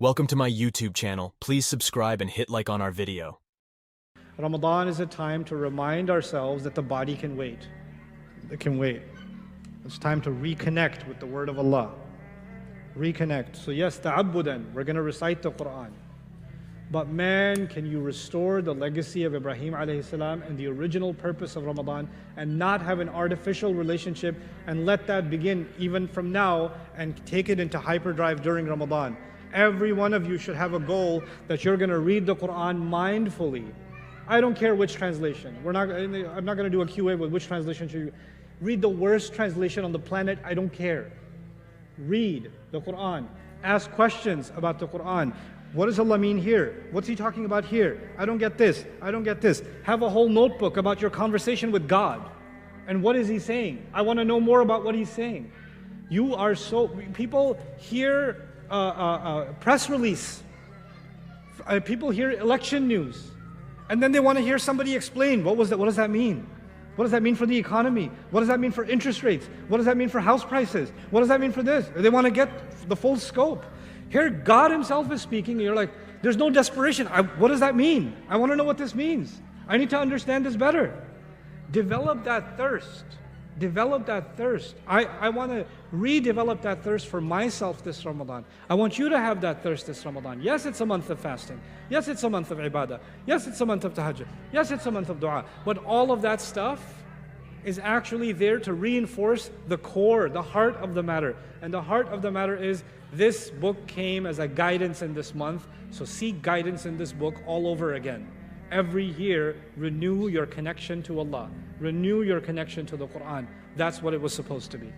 Welcome to my YouTube channel. Please subscribe and hit like on our video. Ramadan is a time to remind ourselves that the body can wait. It can wait. It's time to reconnect with the word of Allah. Reconnect. So yes, ta'abbudan, we're going to recite the Quran. But man, can you restore the legacy of Ibrahim alayhi salam and the original purpose of Ramadan and not have an artificial relationship and let that begin even from now and take it into hyperdrive during Ramadan? Every one of you should have a goal that you're going to read the Quran mindfully. I don't care which translation. I'm not going to do a QA with which translation should you read. The worst translation on the planet, I don't care. Read the Quran. Ask questions about the Quran. What does Allah mean here? What's He talking about here? I don't get this. I don't get this. Have a whole notebook about your conversation with God. And what is He saying? I want to know more about what He's saying. People hear press release. People hear election news. And then they want to hear somebody explain, what does that mean? What does that mean for the economy? What does that mean for interest rates? What does that mean for house prices? What does that mean for this? They want to get the full scope. Here, God Himself is speaking, and you're like, there's no desperation. What does that mean? I want to know what this means. I need to understand this better. Develop that thirst. Develop that thirst. I want to redevelop that thirst for myself this Ramadan. I want you to have that thirst this Ramadan. Yes, it's a month of fasting. Yes, it's a month of ibadah. Yes, it's a month of tahajjud. Yes, it's a month of dua. But all of that stuff is actually there to reinforce the core, the heart of the matter. And the heart of the matter is this book came as a guidance in this month. So seek guidance in this book all over again. Every year, renew your connection to Allah. Renew your connection to the Quran. That's what it was supposed to be.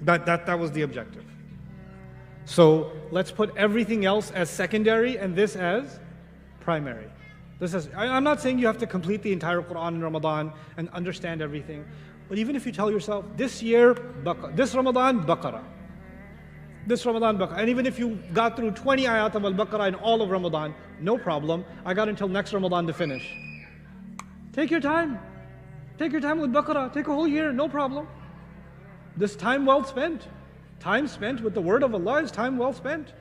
That was the objective. So let's put everything else as secondary and this as primary. I'm not saying you have to complete the entire Quran in Ramadan and understand everything. But even if you tell yourself, this year, this Ramadan, Baqarah. This Ramadan, Baqarah. And even if you got through 20 ayat of Al-Baqarah in all of Ramadan, no problem. I got until next Ramadan to finish. Take your time. Take your time with Baqarah. Take a whole year, no problem. This time well spent. Time spent with the word of Allah is time well spent.